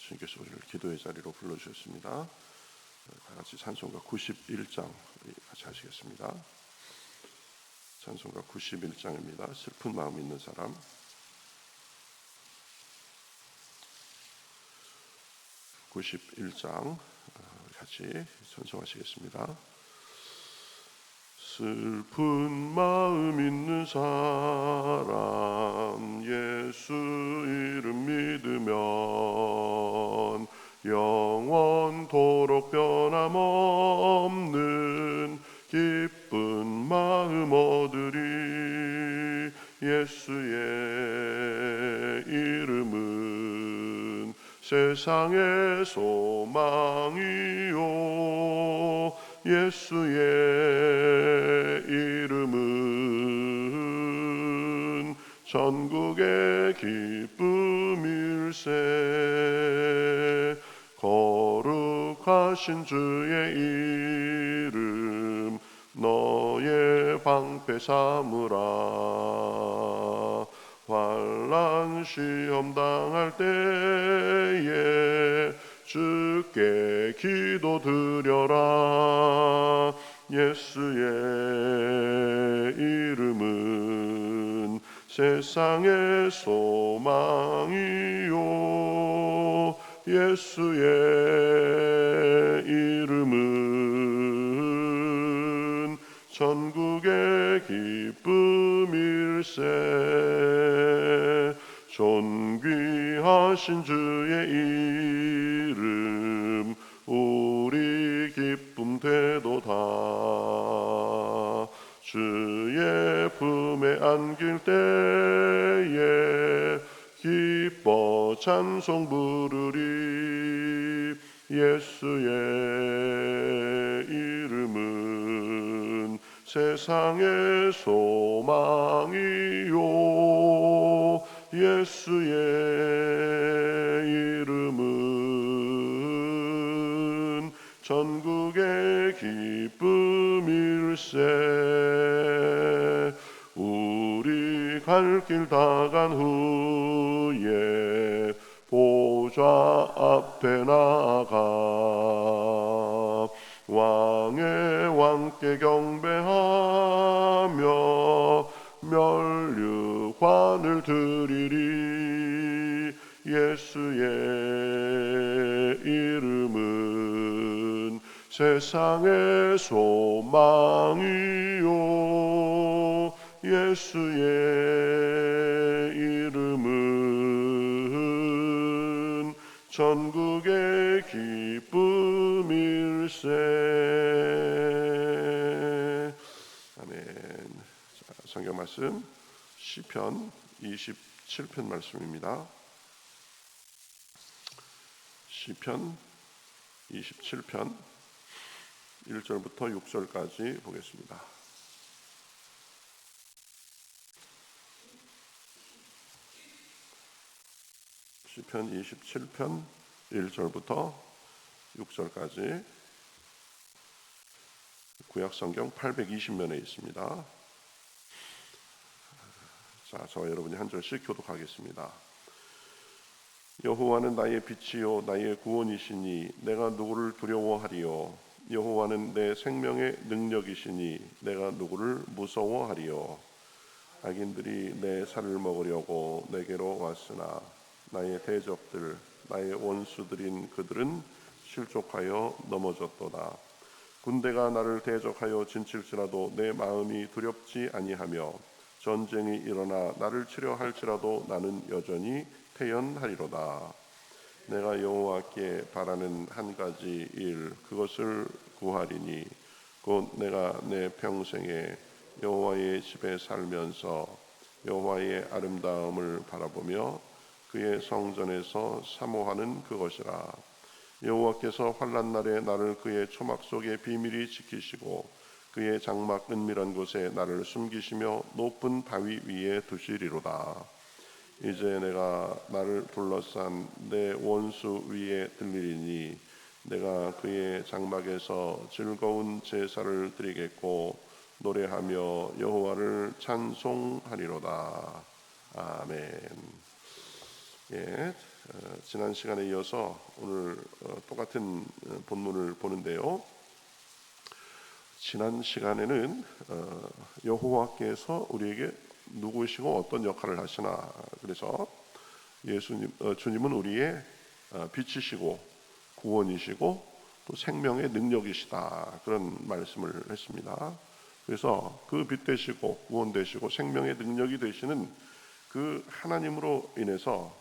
주님께서 우리를 기도의 자리로 불러주셨습니다. 다 같이 찬송가 91장 같이 하시겠습니다. 찬송가 91장입니다. 슬픈 마음 있는 사람. 91장 같이 찬송하시겠습니다. 슬픈 마음 있는 사람 예수 이름 믿으면 영원토록 변함없는 기쁜 마음 얻으리. 예수의 이름은 세상의 소망이요 예수의 이름은 전국의 기쁨일세. 거룩하신 주의 이름 너의 방패 삼으라. 환난 시험 당할 때에 주께 기도드려라. 예수의 이름은 세상의 소망이요 예수의 이름은 전국의 기쁨일세. 존귀하신 주의 이름 우리 기쁨 되도다. 주의 품에 안길 때에 기뻐 찬송 부르리. 예수의 이름은 세상의 소망이요 예수의 이름은 전국의 기쁨일세. 우리 갈 길 다 간 후에 보좌 앞에 나가 왕의 왕께 경배하며 멸류관을 드리리. 예수의 이름은 세상의 소망이요 예수의 이름은 전국의 기쁨일세. 아멘. 자, 성경 말씀 시편 27편 말씀입니다. 시편 27편 1절부터 6절까지 보겠습니다. 시편 27편 1절부터 6절까지 구약성경 820면에 있습니다. 자, 저와 여러분이 한 절씩 교독하겠습니다. 여호와는 나의 빛이요 나의 구원이시니 내가 누구를 두려워하리요. 여호와는 내 생명의 능력이시니 내가 누구를 무서워하리요. 악인들이 내 살을 먹으려고 내게로 왔으나 나의 대적들 나의 원수들인 그들은 실족하여 넘어졌도다. 군대가 나를 대적하여 진칠지라도 내 마음이 두렵지 아니하며 전쟁이 일어나 나를 치려 할지라도 나는 여전히 태연하리로다. 내가 여호와께 바라는 한 가지 일 그것을 구하리니 곧 내가 내 평생에 여호와의 집에 살면서 여호와의 아름다움을 바라보며 그의 성전에서 사모하는 그것이라. 여호와께서 환난 날에 나를 그의 초막 속에 비밀히 지키시고 그의 장막 은밀한 곳에 나를 숨기시며 높은 바위 위에 두시리로다. 이제 내가 나를 둘러싼 내 원수 위에 들리리니 내가 그의 장막에서 즐거운 제사를 드리겠고 노래하며 여호와를 찬송하리로다. 아멘. 예, 지난 시간에 이어서 오늘 똑같은 본문을 보는데요. 지난 시간에는 여호와께서 우리에게 누구시고 어떤 역할을 하시나, 그래서 주님은 우리의 빛이시고 구원이시고 또 생명의 능력이시다, 그런 말씀을 했습니다. 그래서 그 빛 되시고 구원 되시고 생명의 능력이 되시는 그 하나님으로 인해서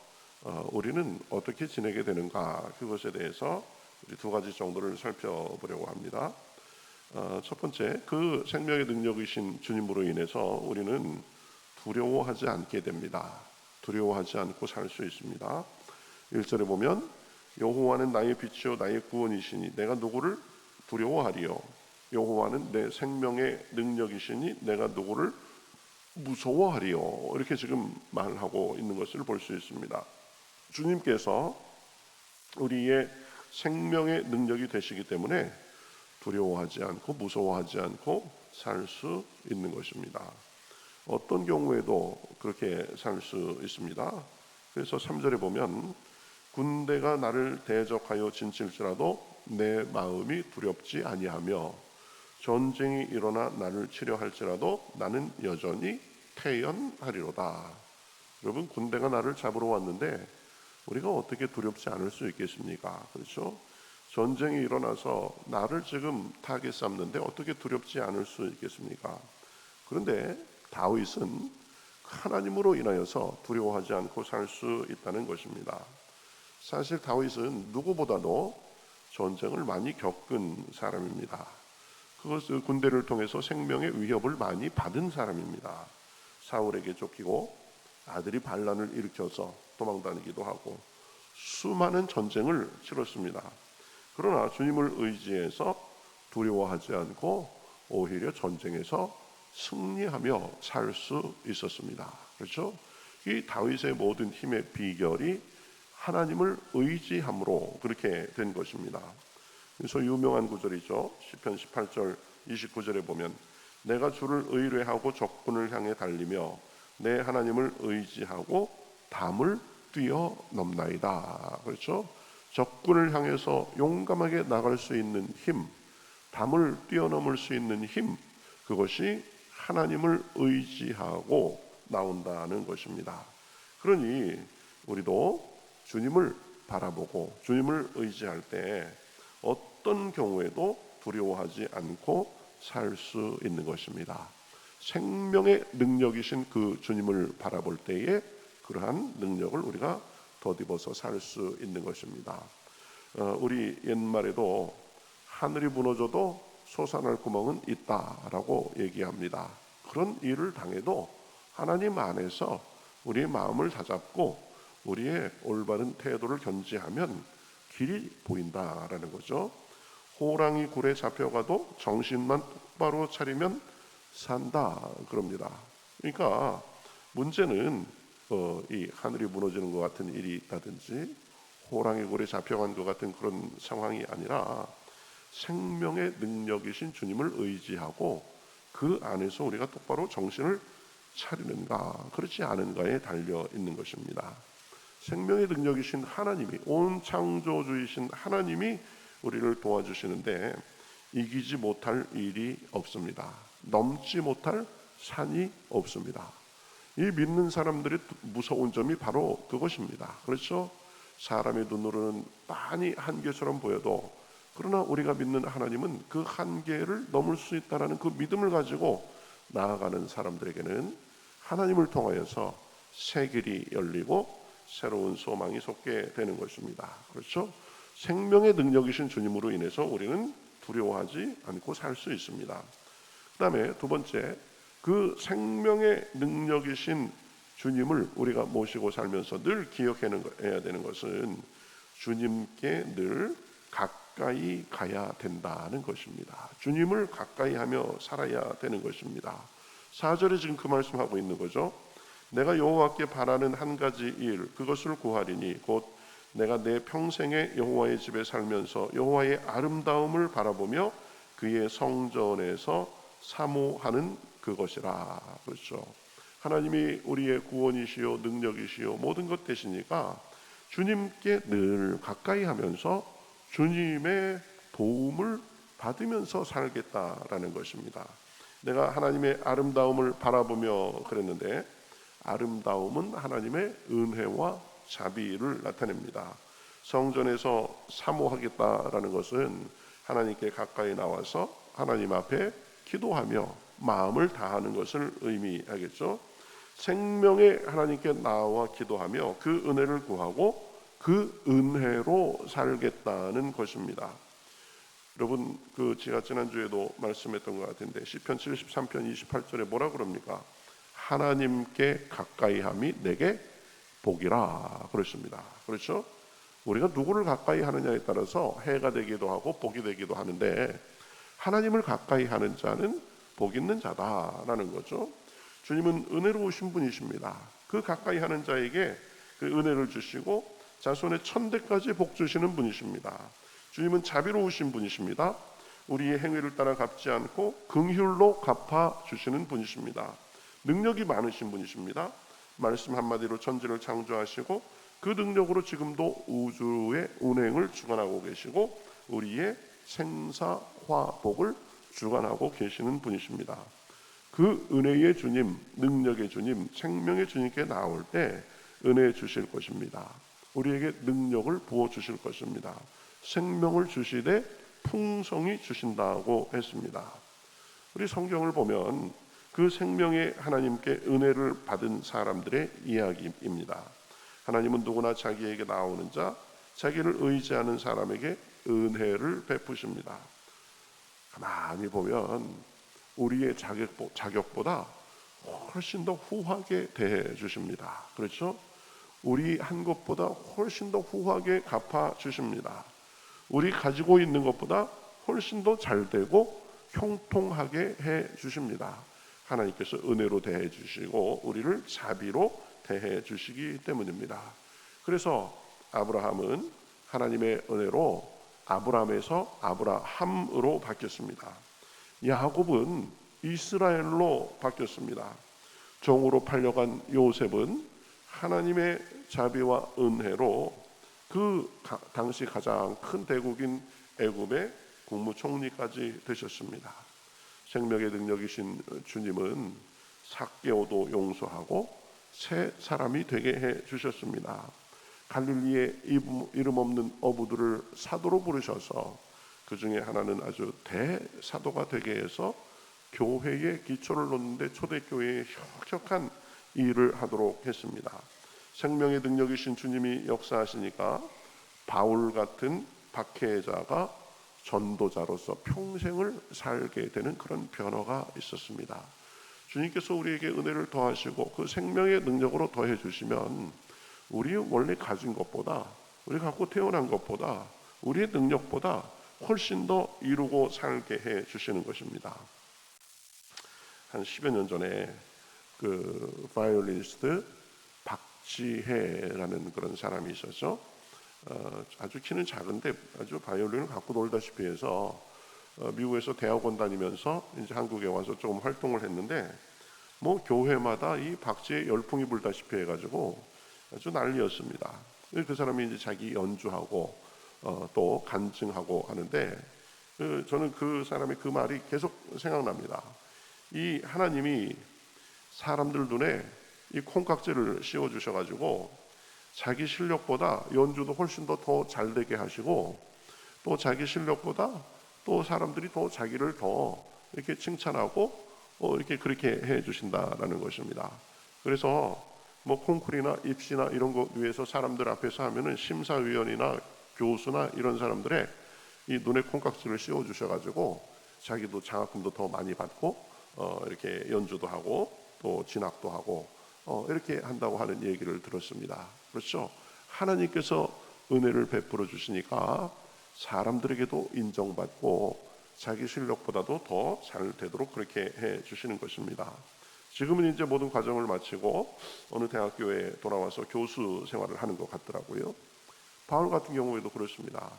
우리는 어떻게 지내게 되는가, 그것에 대해서 두 가지 정도를 살펴보려고 합니다. 첫 번째, 그 생명의 능력이신 주님으로 인해서 우리는 두려워하지 않게 됩니다. 두려워하지 않고 살 수 있습니다. 1절에 보면 여호와는 나의 빛이요 나의 구원이시니 내가 누구를 두려워하리요. 여호와는 내 생명의 능력이시니 내가 누구를 무서워하리요. 이렇게 지금 말하고 있는 것을 볼 수 있습니다. 주님께서 우리의 생명의 능력이 되시기 때문에 두려워하지 않고 무서워하지 않고 살 수 있는 것입니다. 어떤 경우에도 그렇게 살 수 있습니다. 그래서 3절에 보면 군대가 나를 대적하여 진칠지라도 내 마음이 두렵지 아니하며 전쟁이 일어나 나를 치려 할지라도 나는 여전히 태연하리로다. 여러분, 군대가 나를 잡으러 왔는데 우리가 어떻게 두렵지 않을 수 있겠습니까? 그렇죠? 전쟁이 일어나서 나를 지금 타겟 삼는데 어떻게 두렵지 않을 수 있겠습니까? 그런데 다윗은 하나님으로 인하여서 두려워하지 않고 살 수 있다는 것입니다. 사실 다윗은 누구보다도 전쟁을 많이 겪은 사람입니다. 그것을 군대를 통해서 생명의 위협을 많이 받은 사람입니다. 사울에게 쫓기고 아들이 반란을 일으켜서 도망다니기도 하고 수많은 전쟁을 치렀습니다. 그러나 주님을 의지해서 두려워하지 않고 오히려 전쟁에서 승리하며 살 수 있었습니다. 그렇죠? 이 다윗의 모든 힘의 비결이 하나님을 의지함으로 그렇게 된 것입니다. 그래서 유명한 구절이죠. 시편 18절 29절에 보면 내가 주를 의뢰하고 적군을 향해 달리며 내 하나님을 의지하고 담을 뛰어넘나이다. 그렇죠? 적군을 향해서 용감하게 나갈 수 있는 힘, 담을 뛰어넘을 수 있는 힘, 그것이 하나님을 의지하고 나온다는 것입니다. 그러니 우리도 주님을 바라보고 주님을 의지할 때 어떤 경우에도 두려워하지 않고 살 수 있는 것입니다. 생명의 능력이신 그 주님을 바라볼 때에 그러한 능력을 우리가 덧입어서 살 수 있는 것입니다. 우리 옛말에도 하늘이 무너져도 솟아날 구멍은 있다라고 얘기합니다. 그런 일을 당해도 하나님 안에서 우리의 마음을 다잡고 우리의 올바른 태도를 견지하면 길이 보인다라는 거죠. 호랑이 굴에 잡혀가도 정신만 똑바로 차리면 산다 그럽니다. 그러니까 문제는 이 하늘이 무너지는 것 같은 일이 있다든지 호랑이 굴에 잡혀간 것 같은 그런 상황이 아니라 생명의 능력이신 주님을 의지하고 그 안에서 우리가 똑바로 정신을 차리는가 그렇지 않은가에 달려 있는 것입니다. 생명의 능력이신 하나님이, 온 창조주이신 하나님이 우리를 도와주시는데 이기지 못할 일이 없습니다. 넘지 못할 산이 없습니다. 이 믿는 사람들의 무서운 점이 바로 그것입니다. 그렇죠? 사람의 눈으로는 많이 한계처럼 보여도 그러나 우리가 믿는 하나님은 그 한계를 넘을 수 있다는 그 믿음을 가지고 나아가는 사람들에게는 하나님을 통하여서 새 길이 열리고 새로운 소망이 솟게 되는 것입니다. 그렇죠? 생명의 능력이신 주님으로 인해서 우리는 두려워하지 않고 살 수 있습니다. 그 다음에 두 번째, 그 생명의 능력이신 주님을 우리가 모시고 살면서 늘 기억해야 되는 것은 주님께 늘 가까이 가야 된다는 것입니다. 주님을 가까이 하며 살아야 되는 것입니다. 4절에 지금 그 말씀하고 있는 거죠. 내가 여호와께 바라는 한 가지 일, 그것을 구하리니 곧 내가 내 평생에 여호와의 집에 살면서 여호와의 아름다움을 바라보며 그의 성전에서 사모하는 그것이라. 그렇죠. 하나님이 우리의 구원이시요 능력이시요 모든 것 되시니까 주님께 늘 가까이 하면서 주님의 도움을 받으면서 살겠다라는 것입니다. 내가 하나님의 아름다움을 바라보며 그랬는데, 아름다움은 하나님의 은혜와 자비를 나타냅니다. 성전에서 사모하겠다라는 것은 하나님께 가까이 나와서 하나님 앞에 기도하며 마음을 다하는 것을 의미하겠죠. 생명의 하나님께 나와 기도하며 그 은혜를 구하고 그 은혜로 살겠다는 것입니다. 여러분, 제가 지난주에도 말씀했던 것 같은데 시편 73편 28절에 뭐라 그럽니까? 하나님께 가까이함이 내게 복이라 그랬습니다. 그렇죠? 우리가 누구를 가까이 하느냐에 따라서 해가 되기도 하고 복이 되기도 하는데, 하나님을 가까이 하는 자는 복 있는 자다라는 거죠. 주님은 은혜로우신 분이십니다. 그 가까이 하는 자에게 그 은혜를 주시고 자손의 천대까지 복 주시는 분이십니다. 주님은 자비로우신 분이십니다. 우리의 행위를 따라 갚지 않고 긍휼로 갚아 주시는 분이십니다. 능력이 많으신 분이십니다. 말씀 한마디로 천지를 창조하시고 그 능력으로 지금도 우주의 운행을 주관하고 계시고 우리의 생사화복을 주관하고 계시는 분이십니다. 그 은혜의 주님, 능력의 주님, 생명의 주님께 나올 때 은혜 주실 것입니다. 우리에게 능력을 부어 주실 것입니다. 생명을 주시되 풍성히 주신다고 했습니다. 우리 성경을 보면 그 생명의 하나님께 은혜를 받은 사람들의 이야기입니다. 하나님은 누구나 자기에게 나오는 자, 자기를 의지하는 사람에게 은혜를 베푸십니다. 가만히 보면 우리의 자격보다 훨씬 더 후하게 대해 주십니다. 그렇죠? 우리 한 것보다 훨씬 더 후하게 갚아 주십니다. 우리 가지고 있는 것보다 훨씬 더 잘 되고 형통하게 해 주십니다. 하나님께서 은혜로 대해 주시고 우리를 자비로 대해 주시기 때문입니다. 그래서 아브라함은 하나님의 은혜로 아브람에서 아브라함으로 바뀌었습니다. 야곱은 이스라엘로 바뀌었습니다. 종으로 팔려간 요셉은 하나님의 자비와 은혜로 그 당시 가장 큰 대국인 애굽의 국무총리까지 되셨습니다. 생명의 능력이신 주님은 삭개오도 용서하고 새 사람이 되게 해 주셨습니다. 갈릴리의 이름 없는 어부들을 사도로 부르셔서 그 중에 하나는 아주 대사도가 되게 해서 교회의 기초를 놓는데 초대교회의 혁혁한 일을 하도록 했습니다. 생명의 능력이신 주님이 역사하시니까 바울 같은 박해자가 전도자로서 평생을 살게 되는 그런 변화가 있었습니다. 주님께서 우리에게 은혜를 더하시고 그 생명의 능력으로 더해 주시면 우리 원래 가진 것보다, 우리 갖고 태어난 것보다, 우리의 능력보다 훨씬 더 이루고 살게 해 주시는 것입니다. 한 10여 년 전에 그 바이올리니스트 박지혜라는 그런 사람이 있었죠. 아주 키는 작은데 아주 바이올린을 갖고 놀다시피 해서 미국에서 대학원 다니면서 이제 한국에 와서 조금 활동을 했는데 뭐 교회마다 이 박지혜 열풍이 불다시피 해가지고 아주 난리였습니다. 그 사람이 이제 자기 연주하고 또 간증하고 하는데 저는 그 사람의 그 말이 계속 생각납니다. 이 하나님이 사람들 눈에 이 콩깍지를 씌워 주셔가지고 자기 실력보다 연주도 훨씬 더 잘되게 하시고 또 자기 실력보다 또 사람들이 더 자기를 더 이렇게 칭찬하고 이렇게 그렇게 해 주신다라는 것입니다. 그래서 뭐 콩쿨이나 입시나 이런 거 위해서 사람들 앞에서 하면은 심사위원이나 교수나 이런 사람들의 이 눈에 콩깍지를 씌워 주셔가지고 자기도 장학금도 더 많이 받고 이렇게 연주도 하고 또 진학도 하고 이렇게 한다고 하는 얘기를 들었습니다. 그렇죠? 하나님께서 은혜를 베풀어 주시니까 사람들에게도 인정받고 자기 실력보다도 더 잘 되도록 그렇게 해 주시는 것입니다. 지금은 이제 모든 과정을 마치고 어느 대학교에 돌아와서 교수 생활을 하는 것 같더라고요. 바울 같은 경우에도 그렇습니다.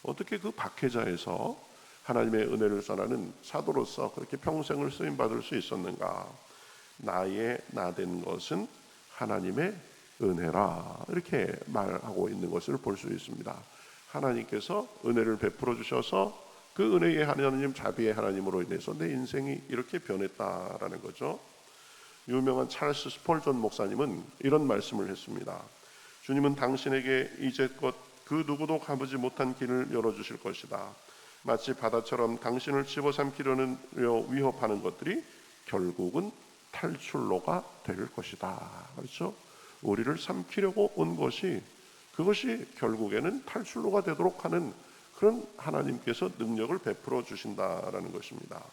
어떻게 그 박해자에서 하나님의 은혜를 전하는 사도로서 그렇게 평생을 쓰임 받을 수 있었는가? 나의 나된 것은 하나님의 은혜라 이렇게 말하고 있는 것을 볼 수 있습니다. 하나님께서 은혜를 베풀어 주셔서 그 은혜의 하나님, 자비의 하나님으로 인해서 내 인생이 이렇게 변했다라는 거죠. 유명한 찰스 스펄전 목사님은 이런 말씀을 했습니다. 주님은 당신에게 이제껏 그 누구도 가보지 못한 길을 열어주실 것이다. 마치 바다처럼 당신을 집어삼키려는 위협하는 것들이 결국은 탈출로가 될 것이다. 그렇죠? 우리를 삼키려고 온 것이 그것이 결국에는 탈출로가 되도록 하는 그런 하나님께서 능력을 베풀어 주신다라는 것입니다.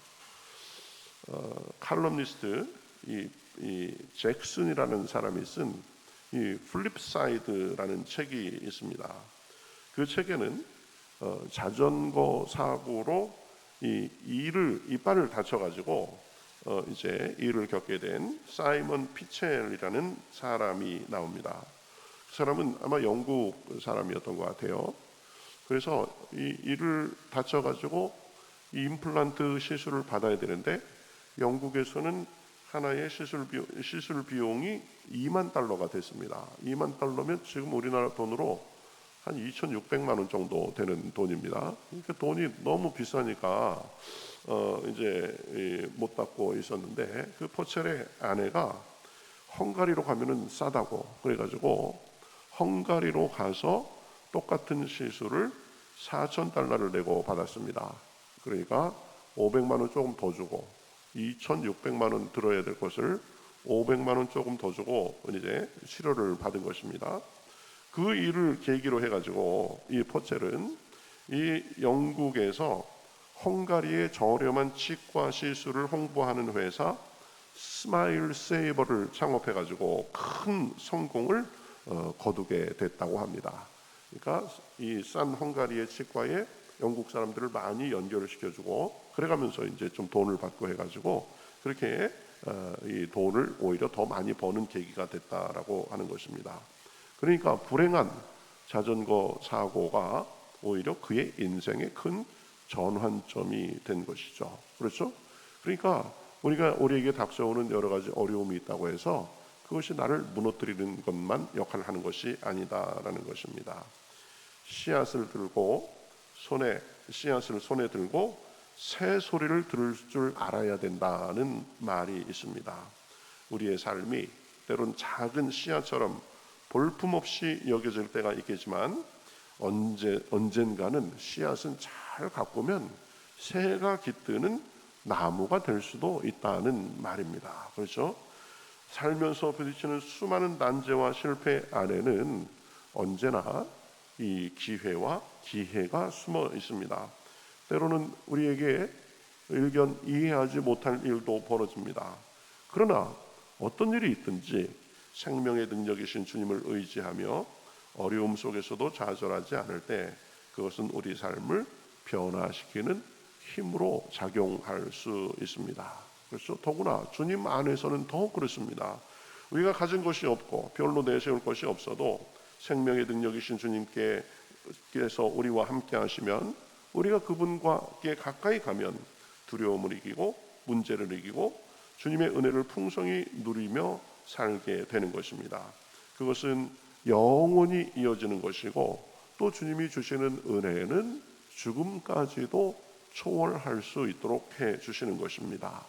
칼럼니스트 이 잭슨이라는 사람이 쓴 이 플립사이드라는 책이 있습니다. 그 책에는 자전거 사고로 이빨을 다쳐가지고 이제 이를 겪게 된 사이먼 피첼이라는 사람이 나옵니다. 그 사람은 아마 영국 사람이었던 것 같아요. 그래서 이를 다쳐가지고 이 임플란트 시술을 받아야 되는데 영국에서는 하나의 시술 비용이 2만 달러가 됐습니다. 2만 달러면 지금 우리나라 돈으로 한 2,600만 원 정도 되는 돈입니다. 그러니까 돈이 너무 비싸니까 이제 못 받고 있었는데 그 포첼의 아내가 헝가리로 가면은 싸다고 그래가지고 헝가리로 가서 똑같은 시술을 4,000달러를 내고 받았습니다. 그러니까 500만 원 조금 더 주고 2,600만 원 들어야 될 것을 500만 원 조금 더 주고 이제 치료를 받은 것입니다. 그 일을 계기로 해가지고 이 포첼은 이 영국에서 헝가리의 저렴한 치과 시술을 홍보하는 회사 스마일 세이버를 창업해가지고 큰 성공을 거두게 됐다고 합니다. 그러니까 이 싼 헝가리의 치과에 영국 사람들을 많이 연결을 시켜주고 그래가면서 이제 좀 돈을 받고 해가지고 그렇게 이 돈을 오히려 더 많이 버는 계기가 됐다라고 하는 것입니다. 그러니까 불행한 자전거 사고가 오히려 그의 인생의 큰 전환점이 된 것이죠. 그렇죠? 그러니까 우리에게 닥쳐오는 여러 가지 어려움이 있다고 해서 그것이 나를 무너뜨리는 것만 역할을 하는 것이 아니다라는 것입니다. 씨앗을 손에 들고 새 소리를 들을 줄 알아야 된다는 말이 있습니다. 우리의 삶이 때론 작은 씨앗처럼 볼품없이 여겨질 때가 있겠지만 언젠가는 씨앗은 잘 가꾸면 새가 깃드는 나무가 될 수도 있다는 말입니다. 그렇죠? 살면서 부딪히는 수많은 난제와 실패 안에는 언제나 이 기회와 기회가 숨어 있습니다. 때로는 우리에게 일견 이해하지 못할 일도 벌어집니다. 그러나 어떤 일이 있든지 생명의 능력이신 주님을 의지하며 어려움 속에서도 좌절하지 않을 때 그것은 우리 삶을 변화시키는 힘으로 작용할 수 있습니다. 그래서 더구나 주님 안에서는 더욱 그렇습니다. 우리가 가진 것이 없고 별로 내세울 것이 없어도 생명의 능력이신 주님께서 우리와 함께 하시면 우리가 그분과께 가까이 가면 두려움을 이기고 문제를 이기고 주님의 은혜를 풍성히 누리며 살게 되는 것입니다. 그것은 영원히 이어지는 것이고 또 주님이 주시는 은혜는 죽음까지도 초월할 수 있도록 해 주시는 것입니다.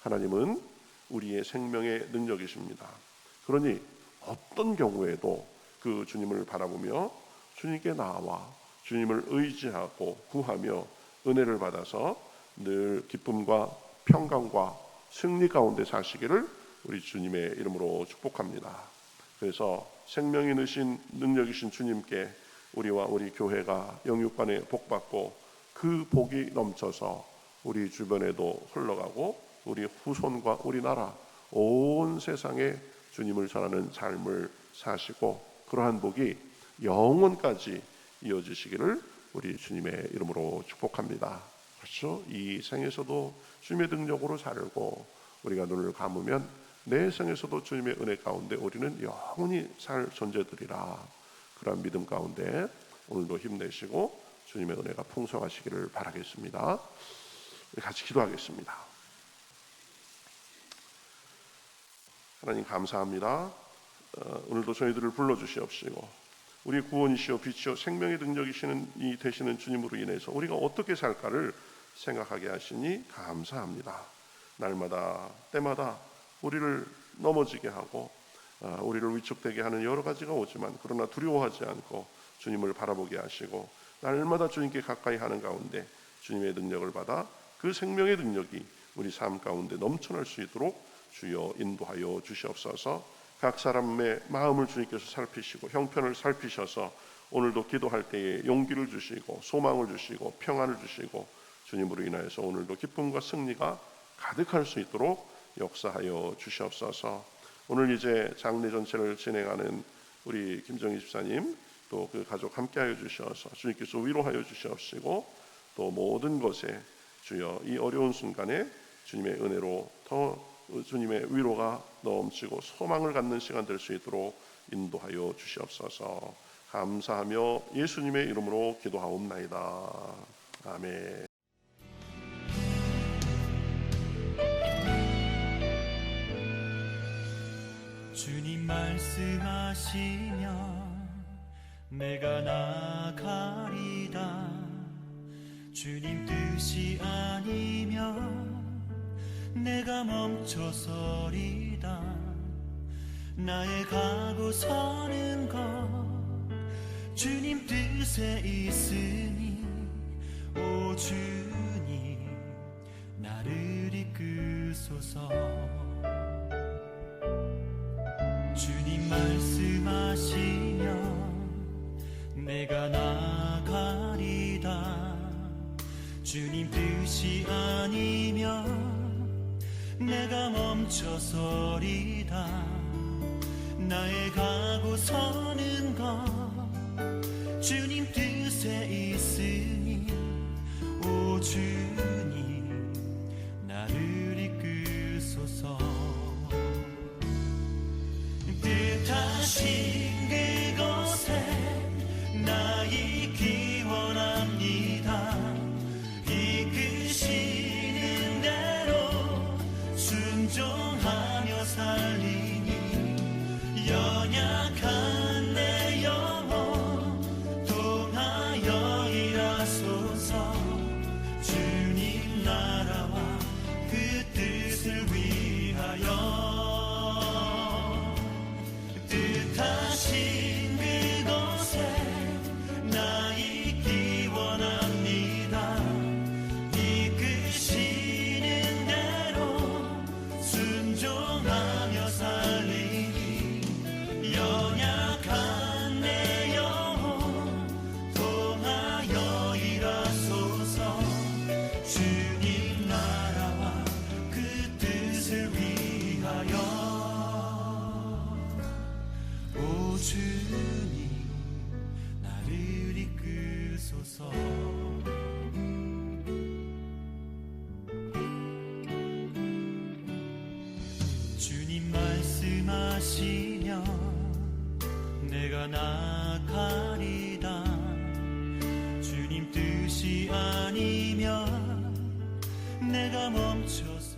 하나님은 우리의 생명의 능력이십니다. 그러니 어떤 경우에도 그 주님을 바라보며 주님께 나와 주님을 의지하고 구하며 은혜를 받아서 늘 기쁨과 평강과 승리 가운데 사시기를 우리 주님의 이름으로 축복합니다. 그래서 생명이 느신 능력이신 주님께 우리와 우리 교회가 영육간에 복받고 그 복이 넘쳐서 우리 주변에도 흘러가고 우리 후손과 우리나라 온 세상에 주님을 전하는 삶을 사시고 그러한 복이 영원까지 이어지시기를 우리 주님의 이름으로 축복합니다. 그렇죠? 이 생에서도 주님의 능력으로 살고 우리가 눈을 감으면 내 생에서도 주님의 은혜 가운데 우리는 영원히 살 존재들이라. 그런 믿음 가운데 오늘도 힘내시고 주님의 은혜가 풍성하시기를 바라겠습니다. 같이 기도하겠습니다. 하나님 감사합니다. 오늘도 저희들을 불러주시옵시고 우리 구원이시오 빛이요 생명의 능력이시는 이 되시는 주님으로 인해서 우리가 어떻게 살까를 생각하게 하시니 감사합니다. 날마다 때마다 우리를 넘어지게 하고 우리를 위축되게 하는 여러 가지가 오지만 그러나 두려워하지 않고 주님을 바라보게 하시고 날마다 주님께 가까이 하는 가운데 주님의 능력을 받아 그 생명의 능력이 우리 삶 가운데 넘쳐날 수 있도록 주여 인도하여 주시옵소서. 각 사람의 마음을 주님께서 살피시고 형편을 살피셔서 오늘도 기도할 때에 용기를 주시고 소망을 주시고 평안을 주시고 주님으로 인하여서 오늘도 기쁨과 승리가 가득할 수 있도록 역사하여 주시옵소서. 오늘 이제 장례 전체를 진행하는 우리 김정희 집사님 또 그 가족 함께하여 주셔서 주님께서 위로하여 주시옵시고 또 모든 것에 주여 이 어려운 순간에 주님의 은혜로 더 주님의 위로가 넘치고 소망을 갖는 시간 될 수 있도록 인도하여 주시옵소서. 감사하며 예수님의 이름으로 기도하옵나이다. 아멘. 주님 말씀하시면 내가 나가리다. 주님 뜻이 아니면 내가 멈춰서리다. 나의 가고 서는 것 주님 뜻에 있으니 오 주님 나를 이끄소서. 주님 말씀하시면 내가 나가리다. 주님 뜻이 아니면 내가 멈춰서리다. 나의 가고 서는 것 주님 뜻에 있으니 오 주님 나를 이끄소서. 뜻하신 그곳에 나 있기 원합니다. 이끄시는 대로 순종하며 살리니 연약한 내 영혼 통하여 일하소서. 주님 나라와 그 뜻을 위하여 뜻하신 그곳에 나 있기 원합니다. 이끄시는 대로 순종하며 살리니 연약한 내 영혼 통하여 일하소서. 주님 나라와 그 뜻을 위하여 오 주님 나를 이끄소서. 주님 말씀하시면 내가 나가리다. 주님 뜻이 아니면 내가 멈춰서